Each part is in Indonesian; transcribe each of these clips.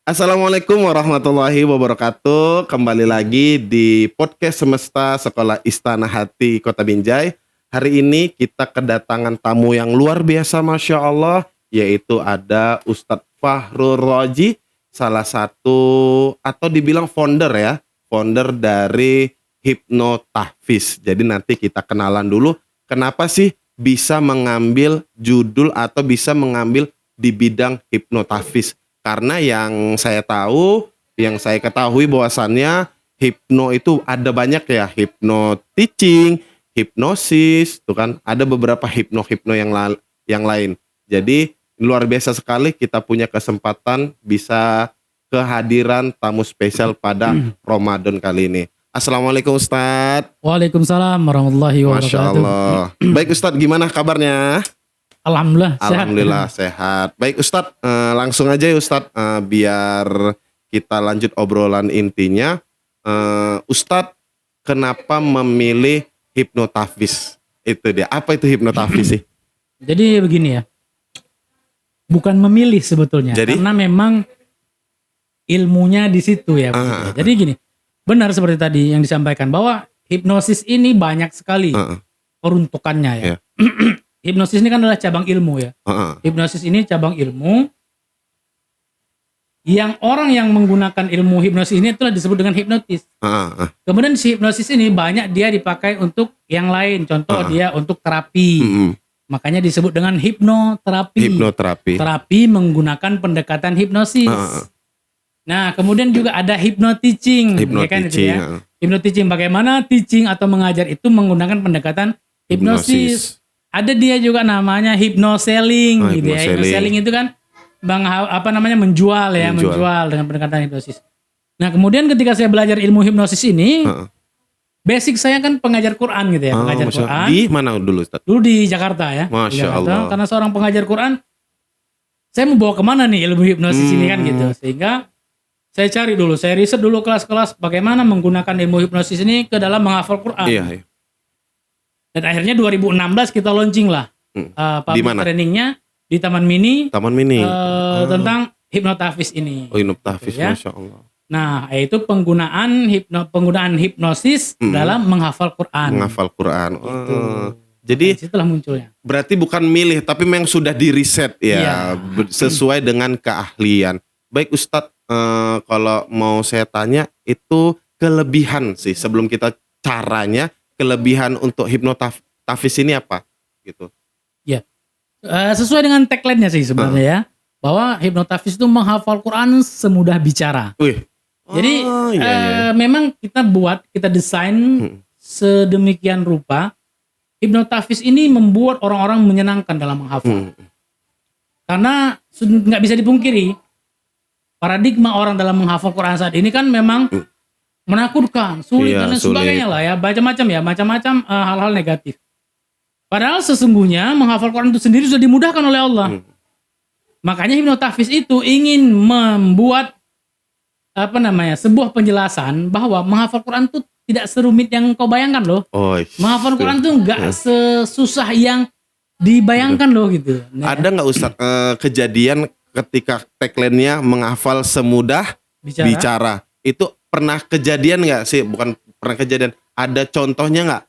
Assalamualaikum warahmatullahi wabarakatuh. Kembali lagi di podcast Semesta Sekolah Istana Hati Kota Binjai. Hari ini kita kedatangan tamu yang luar biasa, Masya Allah, yaitu ada Ustadz Fahrul Raji, salah satu atau dibilang founder ya, founder dari Hipnotahfiz. Jadi nanti kita kenalan dulu, kenapa sih bisa mengambil judul atau bisa mengambil di bidang hipnotahfiz. Karena yang saya tahu, yang saya ketahui bahwasannya hipno itu ada banyak ya, hipno teaching, hipnosis, tuh kan ada beberapa hipno yang lain. Jadi luar biasa sekali kita punya kesempatan bisa kehadiran tamu spesial pada Ramadan kali ini. Assalamualaikum Ustadz. Waalaikumsalam warahmatullahi Masya wabarakatuh. Allah. Baik Ustadz, gimana kabarnya? Alhamdulillah sehat. Alhamdulillah sehat. Baik Ustadz, langsung aja ya Ustadz, biar kita lanjut obrolan intinya. Ustadz, kenapa memilih hipnotahfiz? Itu dia. Apa itu hipnotahfiz sih? Jadi begini ya, bukan memilih sebetulnya, Jadi? karena memang ilmunya di situ ya. Jadi gini, benar seperti tadi yang disampaikan bahwa hipnosis ini banyak sekali peruntukannya ya. Iya. Hipnosis ini kan adalah cabang ilmu ya. Hipnosis ini cabang ilmu yang orang yang menggunakan ilmu hipnosis ini itulah disebut dengan hipnotis. Kemudian si hipnosis ini banyak dia dipakai untuk yang lain. Contoh dia untuk terapi. Makanya disebut dengan hipnoterapi. Hipnoterapi. Terapi menggunakan pendekatan hipnosis. Nah, kemudian juga ada hypno-teaching. Ya kan itu ya. Hypno-teaching, bagaimana teaching atau mengajar itu menggunakan pendekatan hipnosis. Ada dia juga namanya hypnoselling gitu ya. Hypnoselling itu kan menjual ya, menjual dengan pendekatan hipnosis. Nah, kemudian ketika saya belajar ilmu hipnosis ini, basic saya kan pengajar Quran gitu ya, pengajar Quran. Di mana dulu Ustaz? Dulu di Jakarta ya. Masya Allah. Karena seorang pengajar Quran, saya mau bawa kemana nih ilmu hipnosis ini kan gitu. Sehingga saya cari dulu, saya riset dulu kelas-kelas bagaimana menggunakan ilmu hipnosis ini ke dalam menghafal Quran. Iya. Dan akhirnya 2016 kita launching lah public trainingnya di Taman Mini. Tentang hipnotahfiz ini. Oh, hipnotahfiz, ya. Masya Allah. Nah, yaitu penggunaan hipnosis dalam menghafal Quran. Menghafal Quran. Gitu. Jadi setelah munculnya. Berarti bukan milih, tapi memang sudah diriset ya, sesuai dengan keahlian. Baik Ustadz, kalau mau saya tanya itu kelebihan sih sebelum kita caranya. Kelebihan untuk hipnotahfiz ini apa gitu? Ya, sesuai dengan tagline-nya sih sebenarnya ya, bahwa hipnotahfiz itu menghafal Quran semudah bicara. Jadi memang kita desain sedemikian rupa hipnotahfiz ini membuat orang-orang menyenangkan dalam menghafal. Karena nggak bisa dipungkiri paradigma orang dalam menghafal Quran saat ini kan memang menakutkan, sulit dan sebagainya lah ya, macam-macam hal-hal negatif. Padahal sesungguhnya menghafal Quran itu sendiri sudah dimudahkan oleh Allah. Makanya hipnotahfiz itu ingin membuat sebuah penjelasan bahwa menghafal Quran itu tidak serumit yang kau bayangkan loh. Menghafal Quran itu nggak sesusah yang dibayangkan loh gitu. Ada nggak Ustaz kejadian ketika tagline-nya menghafal semudah bicara? Itu pernah kejadian nggak sih? Bukan pernah kejadian. Ada contohnya nggak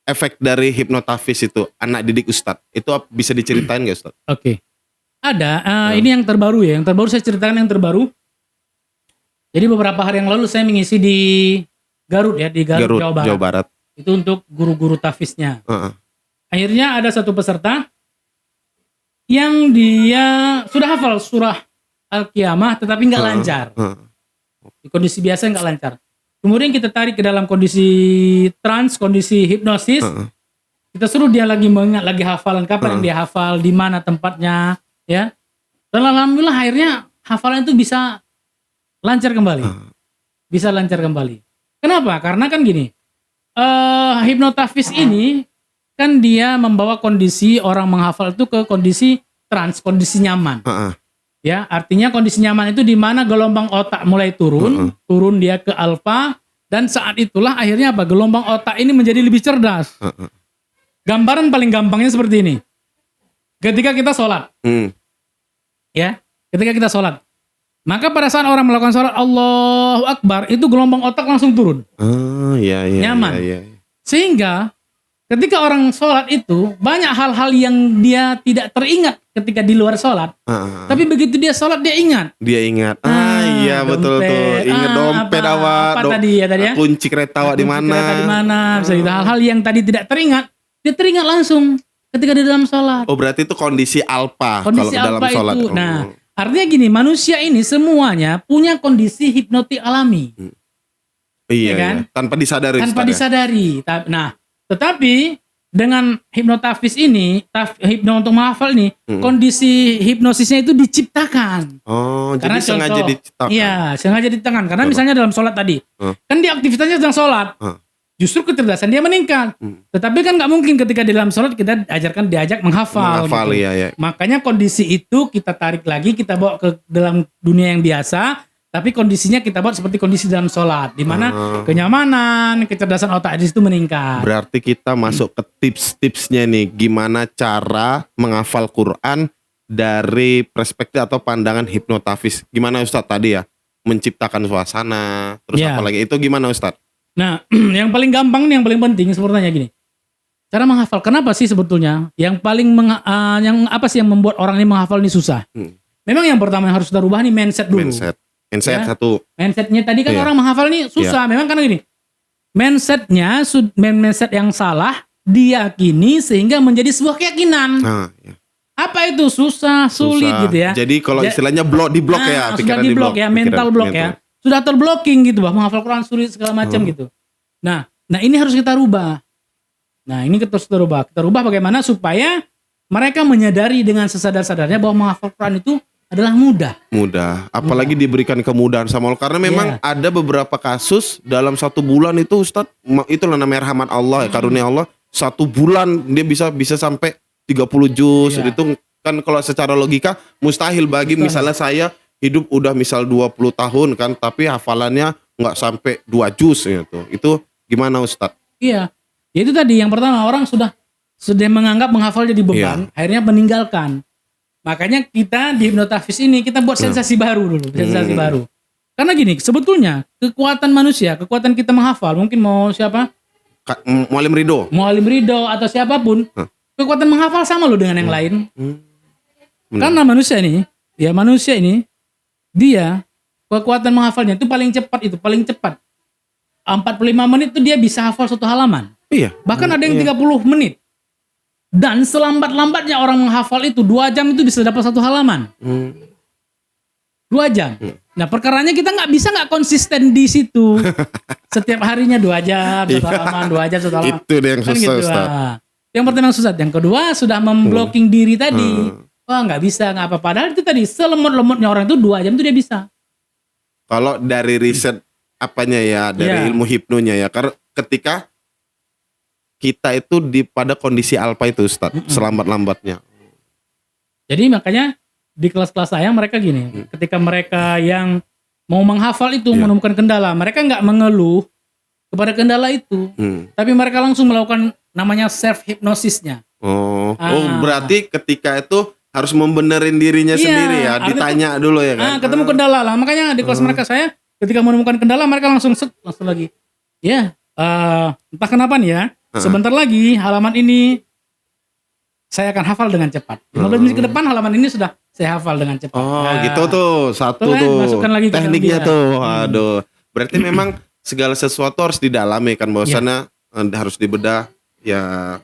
efek dari hipnotahfiz itu anak didik Ustadz? Itu bisa diceritain nggak Ustadz? Oke. Ada. Ini yang terbaru ya. Yang terbaru saya ceritakan yang terbaru. Jadi beberapa hari yang lalu saya mengisi di Garut ya, di Garut Jawa Barat. Itu untuk guru-guru tahfiznya. Akhirnya ada satu peserta yang dia sudah hafal surah Al-Qiyamah tetapi nggak lancar. Di kondisi biasa nggak lancar. Kemudian kita tarik ke dalam kondisi trans, kondisi hipnosis. Kita suruh dia lagi mengingat lagi hafalan, kapan yang dia hafal, di mana tempatnya, ya. Dan alhamdulillah akhirnya hafalan itu bisa lancar kembali. Bisa lancar kembali. Kenapa? Karena kan gini, hipnotahfiz ini kan dia membawa kondisi orang menghafal itu ke kondisi trans, kondisi nyaman. Ya, artinya kondisi nyaman itu di mana gelombang otak mulai turun dia ke alfa, dan saat itulah akhirnya gelombang otak ini menjadi lebih cerdas. Gambaran paling gampangnya seperti ini. Ketika kita sholat, ya, ketika kita sholat, Maka pada saat orang melakukan sholat Allahu Akbar, itu gelombang otak langsung turun. Iya. Nyaman. Iya. Sehingga ketika orang sholat itu banyak hal-hal yang dia tidak teringat ketika di luar sholat. Tapi begitu dia sholat dia ingat. Dia ingat. Iya betul tuh. Ingat dompet apa tadi ya? Kunci kereta awak di mana? Bisa gitu. Hal-hal yang tadi tidak teringat, dia teringat langsung ketika di dalam sholat. Oh berarti itu kondisi alfa kalau dalam alfa sholat. Itu. Nah, artinya gini, manusia ini semuanya punya kondisi hipnotik alami. Iya kan? Iya. Tanpa disadari. Tanpa disadari. Nah, tetapi dengan hipnotafis ini, hipno untuk menghafal ini, kondisi hipnosisnya itu diciptakan. Oh, karena jadi sengaja diciptakan. Iya, sengaja diciptakan. Karena misalnya dalam sholat tadi, kan dia aktivitasnya sedang sholat. Justru kecerdasan dia meningkat. Tetapi kan nggak mungkin ketika di dalam sholat kita diajak menghafal. Gitu. Iya. Makanya kondisi itu kita tarik lagi, kita bawa ke dalam dunia yang biasa. Tapi kondisinya kita buat seperti kondisi dalam sholat, di mana kenyamanan, kecerdasan otak di situ meningkat. Berarti kita masuk ke tips-tipsnya nih, gimana cara menghafal Quran dari perspektif atau pandangan hipnotafis. Gimana Ustadz tadi ya, menciptakan suasana, terus apalagi itu gimana Ustadz? Nah, yang paling gampang nih, yang paling penting sebenarnya gini. Cara menghafal, kenapa sih sebetulnya? Yang paling yang apa sih yang membuat orang ini menghafal ini susah? Memang yang pertama yang harus kita rubah nih mindset dulu. Mindset satu. Mindsetnya tadi kan orang menghafal ini susah. Memang karena gini, mindset yang salah diyakini sehingga menjadi sebuah keyakinan. Apa itu susah, sulit gitu ya. Jadi kalau istilahnya diblok ya, sudah diblok ya, mental block ya. Sudah terblocking gitu, bahwa menghafal Quran sulit segala macam gitu. Nah ini harus kita rubah. Nah ini harus kita rubah. Kita rubah bagaimana supaya mereka menyadari dengan sesadar-sadarnya bahwa menghafal Quran itu adalah mudah. Apalagi diberikan kemudahan sama Allah. Karena memang ada beberapa kasus dalam 1 bulan itu Ustadz, itulah namanya rahmat Allah, karunia Allah. 1 bulan dia bisa sampai 30 juz. Itu kan kalau secara logika mustahil bagi misalnya saya hidup udah misal 20 tahun kan, tapi hafalannya nggak sampai 2 juz gitu. Itu gimana Ustadz? Iya, itu tadi yang pertama, orang sudah menganggap menghafal jadi beban, akhirnya meninggalkan. Makanya kita di hipnotafis ini kita buat sensasi baru dulu, sensasi baru. Karena gini, sebetulnya kekuatan manusia, kekuatan kita menghafal, mungkin mau siapa? Mualim Ridho atau siapapun, kekuatan menghafal sama loh dengan yang lain. Karena manusia ini, dia kekuatan menghafalnya itu paling cepat. 45 menit itu dia bisa hafal 1 halaman. Iya. Bahkan ada yang 30 menit. Dan selambat-lambatnya orang menghafal itu 2 jam itu bisa dapat 1 halaman. 2 jam. Nah perkaranya kita nggak konsisten di situ. Setiap harinya 2 jam 1 halaman, 2 jam 1 halaman. Itu yang susah gitu. Ustaz. Yang pertama yang susah. Yang kedua sudah memblocking diri tadi. Wah nggak bisa, nggak apa. Padahal itu tadi selemot-lemotnya orang itu 2 jam itu dia bisa. Kalau dari riset apanya ya, dari ilmu hipnonya ya. Karena ketika kita itu pada kondisi alfa itu Ustadz, selambat-lambatnya. Jadi makanya di kelas-kelas saya mereka gini, ketika mereka yang mau menghafal itu menemukan kendala, mereka nggak mengeluh kepada kendala itu, tapi mereka langsung melakukan namanya self hipnosisnya. Berarti ketika itu harus membenerin dirinya sendiri ya, ditanya dulu ya kan. Ketemu kendala lah, makanya di kelas mereka saya ketika menemukan kendala mereka langsung lagi. Entah kenapa nih ya. Sebentar lagi halaman ini saya akan hafal dengan cepat. 15 menit ke depan halaman ini sudah saya hafal dengan cepat. Gitu tuh. Satu tuh. Masukkan lagi tekniknya tuh. Aduh. Berarti memang segala sesuatu harus didalami kan, bahwasanya harus dibedah ya,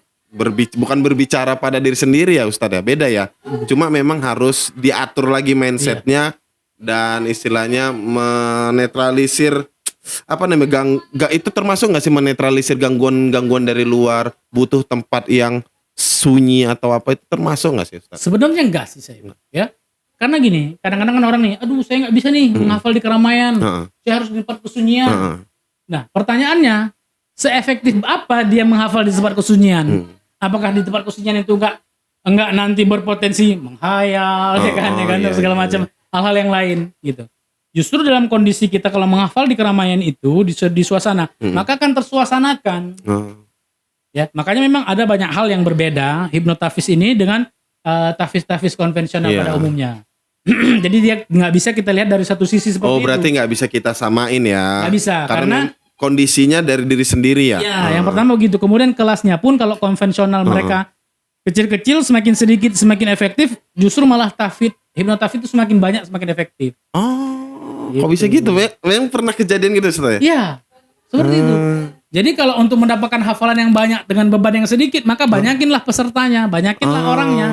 bukan berbicara pada diri sendiri ya Ustadz ya, beda ya. Cuma memang harus diatur lagi mindsetnya dan istilahnya menetralisir itu termasuk nggak sih menetralisir gangguan dari luar, butuh tempat yang sunyi atau apa, itu termasuk nggak sih Ustaz? Sebenarnya enggak sih saya, ya. Karena gini, kadang-kadang kan orang nih, aduh saya nggak bisa nih menghafal di keramaian, saya harus di tempat kesunyian. Nah pertanyaannya, seefektif apa dia menghafal di tempat kesunyian? Apakah di tempat kesunyian itu enggak nanti berpotensi menghayal, segala macam hal-hal yang lain gitu. Justru dalam kondisi kita kalau menghafal di keramaian itu, di suasana, maka akan tersuasanakan. Ya, makanya memang ada banyak hal yang berbeda hipnotafis ini dengan tafis-tafis konvensional pada umumnya. Jadi dia nggak bisa kita lihat dari satu sisi seperti itu. Oh, berarti nggak bisa kita samain ya? Nggak bisa, karena kondisinya dari diri sendiri ya? Ya, yang pertama begitu. Kemudian kelasnya pun kalau konvensional mereka kecil-kecil, semakin sedikit semakin efektif. Justru malah hipnotafid itu semakin banyak semakin efektif. Oh, Gitu. kok bisa gitu? Memang pernah kejadian gitu Ustaz ya? Iya, seperti itu. Jadi kalau untuk mendapatkan hafalan yang banyak dengan beban yang sedikit, maka banyakinlah pesertanya, banyakinlah orangnya.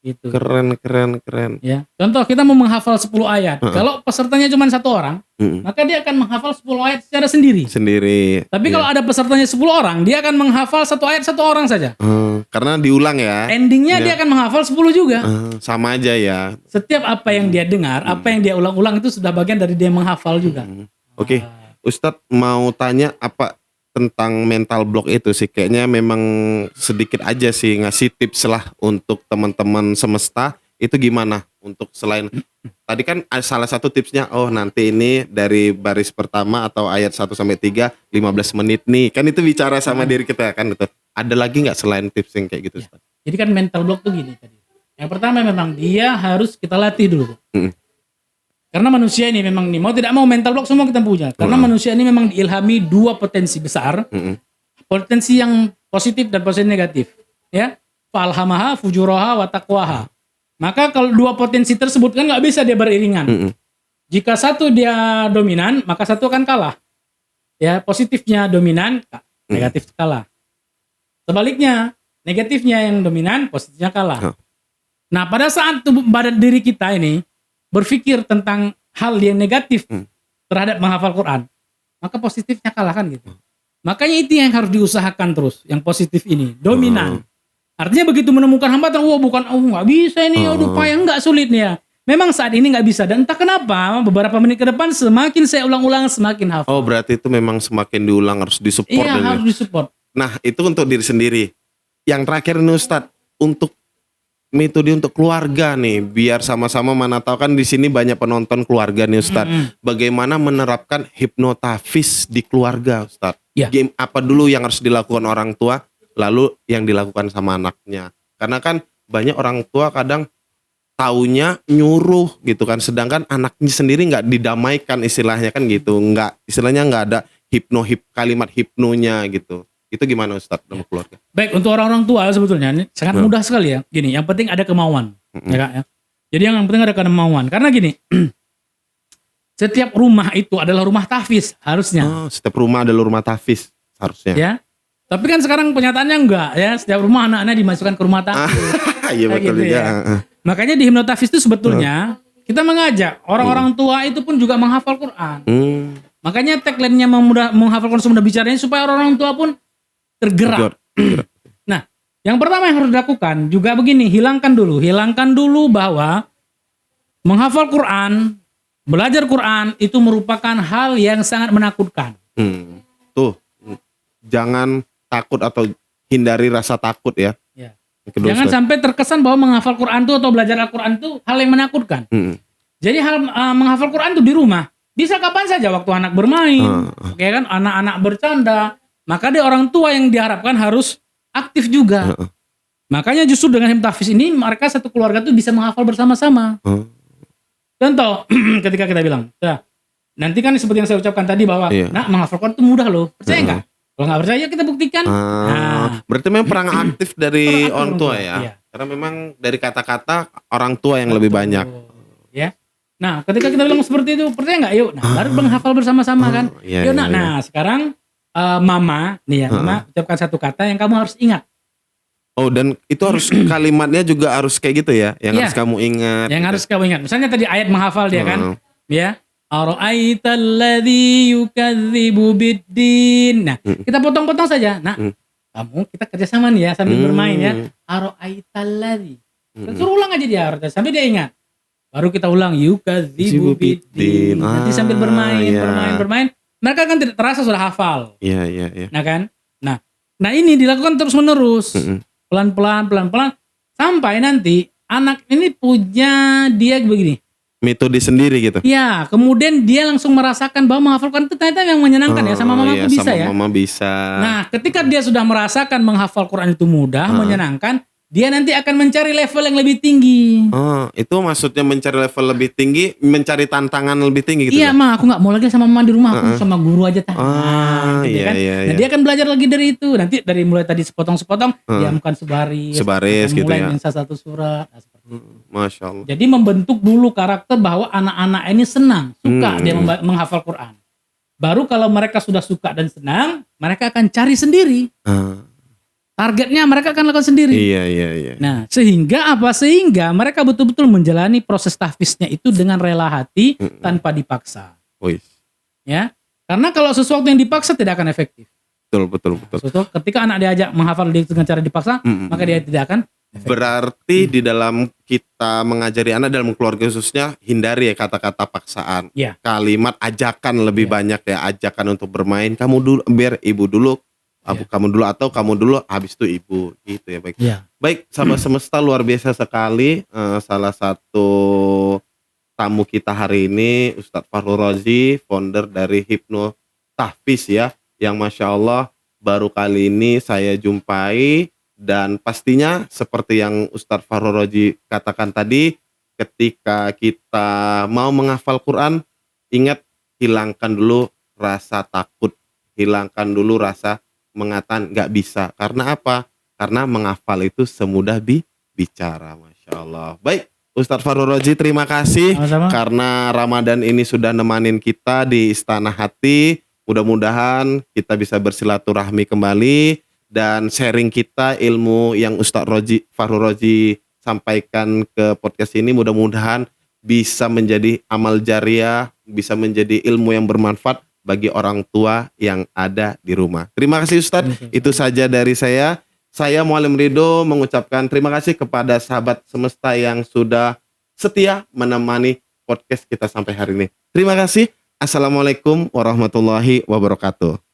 Gitu. Keren. Ya. Contoh kita mau menghafal 10 ayat. Kalau pesertanya cuma 1 orang, maka dia akan menghafal 10 ayat secara sendiri. Tapi kalau ada pesertanya 10 orang, dia akan menghafal 1 ayat 1 orang saja. Karena diulang ya. Endingnya dia akan menghafal 10 juga. Sama aja ya. Setiap apa yang dia dengar, apa yang dia ulang-ulang itu sudah bagian dari dia menghafal juga. Oke. Ustadz mau tanya apa tentang mental block itu sih, kayaknya memang sedikit aja sih ngasih tips lah untuk teman-teman semesta itu gimana untuk selain tadi kan salah satu tipsnya nanti ini dari baris pertama atau ayat 1 sampai 3 15 menit nih kan itu bicara sama diri kita kan itu. Ada lagi nggak selain tips yang kayak gitu Ustadz? Jadi kan mental block tuh gini tadi. Yang pertama memang dia harus kita latih dulu. Karena manusia ini memang nih mau tidak mau mental block semua kita punya. Karena manusia ini memang diilhami 2 potensi besar. Potensi yang positif dan potensi negatif. Ya. Falhamaha fujuraha wa taqwaha. Maka kalau 2 potensi tersebut kan nggak bisa dia beriringan. Jika satu dia dominan, maka satu akan kalah. Ya, positifnya dominan, negatif kalah. Sebaliknya, negatifnya yang dominan, positifnya kalah. Nah, pada saat pada diri kita ini berpikir tentang hal yang negatif terhadap menghafal Quran, maka positifnya kalah kan gitu. Makanya itu yang harus diusahakan terus, yang positif ini, dominan. Artinya begitu menemukan hambatan, nggak bisa ini, upaya nggak sulit nih ya. Memang saat ini nggak bisa, dan entah kenapa beberapa menit ke depan semakin saya ulang-ulang semakin hafal. Oh, berarti itu memang semakin diulang harus disupport. Iya, harus disupport. Nah, itu untuk diri sendiri. Yang terakhir nih Ustadz, untuk metode untuk keluarga nih, biar sama-sama mana tahu kan di sini banyak penonton keluarga nih Ustadz. Bagaimana menerapkan hipnotafiz di keluarga Ustadz? Game apa dulu yang harus dilakukan orang tua, lalu yang dilakukan sama anaknya? Karena kan banyak orang tua kadang taunya nyuruh gitu kan, sedangkan anaknya sendiri nggak didamaikan istilahnya kan gitu, istilahnya nggak ada kalimat hipnonya gitu. Itu gimana Ustadz dalam keluarga? Baik, untuk orang-orang tua sebetulnya ini sangat mudah sekali ya. Gini, yang penting ada kemauan. Ya, Kak, ya. Jadi yang penting ada kemauan. Karena gini, setiap rumah itu adalah rumah tahfiz harusnya. Setiap rumah adalah rumah tahfiz harusnya. Ya. Tapi kan sekarang kenyataannya enggak ya. Setiap rumah anak-anak dimasukkan ke rumah tahfiz. Iya betul gitu, ya. Makanya di hipnotafiz itu sebetulnya kita mengajak orang-orang tua itu pun juga menghafal Quran. Makanya tagline-nya menghafal Quran semudah bicaranya supaya orang-orang tua pun tergerak. Nah, yang pertama yang harus dilakukan juga begini, hilangkan dulu bahwa menghafal Quran, belajar Quran itu merupakan hal yang sangat menakutkan. Tuh, jangan takut atau hindari rasa takut ya. Jangan sampai terkesan bahwa menghafal Quran itu atau belajar Al-Quran itu hal yang menakutkan. Jadi menghafal Quran itu di rumah bisa kapan saja, waktu anak bermain, kan anak-anak bercanda. Maka dia orang tua yang diharapkan harus aktif juga. Makanya justru dengan hipnotafiz ini mereka satu keluarga tuh bisa menghafal bersama-sama. Contoh, ketika kita bilang, nanti kan seperti yang saya ucapkan tadi bahwa menghafal Quran itu mudah loh. Percaya nggak? Kalau nggak percaya kita buktikan. Berarti memang peran aktif dari orang tua ya. Karena memang dari kata-kata orang tua yang lebih banyak. Ya. Nah, ketika kita bilang seperti itu, percaya nggak? Yuk, baru menghafal bersama-sama kan. Yuk, nah sekarang mama nih ya, mama ucapkan satu kata yang kamu harus ingat. Oh, dan itu harus kalimatnya juga harus kayak gitu ya, yang harus kamu ingat. Yang harus kamu ingat. Misalnya tadi ayat menghafal dia kan, ya. Ara'aital ladzi yukadzibu biddin. Nah, kita potong-potong saja. Nah, kita kerjasama nih ya sambil bermain ya. Ara'aital ladzi. Suruh ulang aja dia sampai dia ingat. Baru kita ulang yukadzibu biddin. Nanti sambil bermain. Mereka kan tidak terasa sudah hafal. Iya. Nah kan? Nah ini dilakukan terus menerus. Pelan-pelan sampai nanti anak ini punya dia begini. Metode sendiri gitu. Ya, kemudian dia langsung merasakan bahwa menghafal Quran itu ternyata yang menyenangkan ya, sama mama bisa sama ya. Mama bisa. Nah, ketika dia sudah merasakan menghafal Quran itu mudah, menyenangkan, dia nanti akan mencari level yang lebih tinggi. Oh, itu maksudnya mencari level lebih tinggi, mencari tantangan lebih tinggi gitu. Iya, Ma, aku nggak mau lagi sama mama di rumah, aku sama guru aja gitu iya, kan. iya, Nah, iya. dia akan belajar lagi dari itu. Nanti dari mulai tadi sepotong-sepotong, diamkan sebaris Sebaris gitu mulai ya. dengan satu surat. Nah, seperti itu. Masya Allah. Jadi membentuk dulu karakter bahwa anak-anak ini senang, suka dia menghafal Quran. Baru kalau mereka sudah suka dan senang, mereka akan cari sendiri. Targetnya mereka akan lakukan sendiri. Iya. Nah, sehingga apa? Sehingga mereka betul-betul menjalani proses tahfiznya itu dengan rela hati tanpa dipaksa. Wih. Ya. Karena kalau sesuatu yang dipaksa tidak akan efektif. Betul. Ketika anak diajak menghafal dengan cara dipaksa, maka dia tidak akan efektif. Berarti di dalam kita mengajari anak dalam keluarga khususnya, hindari ya kata-kata paksaan. Ya. Kalimat ajakan lebih banyak ya, ajakan untuk bermain. Kamu dulu, biar ibu dulu. Kamu dulu atau kamu dulu, habis itu ibu gitu ya. Baik. Ya. Baik, sahabat semesta, luar biasa sekali. Salah satu tamu kita hari ini Ustadz Fahrul Razi, founder dari Hipno Tahfiz ya, yang Masya Allah baru kali ini saya jumpai. Dan pastinya seperti yang Ustadz Fahrul Razi katakan tadi, ketika kita mau menghafal Quran, ingat, hilangkan dulu rasa takut, hilangkan dulu rasa mengatakan nggak bisa. Karena apa? Karena menghafal itu semudah bicara. Masya Allah. Baik, Ustadz Fahrul Razi, terima kasih. Sama-sama. Karena Ramadan ini sudah nemanin kita di Istana Hati. Mudah-mudahan kita bisa bersilaturahmi kembali dan sharing kita ilmu yang Ustadz Fahrul Razi sampaikan ke podcast ini. Mudah-mudahan bisa menjadi amal jariah, bisa menjadi ilmu yang bermanfaat bagi orang tua yang ada di rumah. Terima kasih Ustadz. Itu saja dari saya. Saya Mualim Ridho mengucapkan terima kasih kepada sahabat semesta yang sudah setia menemani podcast kita sampai hari ini. Terima kasih. Assalamualaikum warahmatullahi wabarakatuh.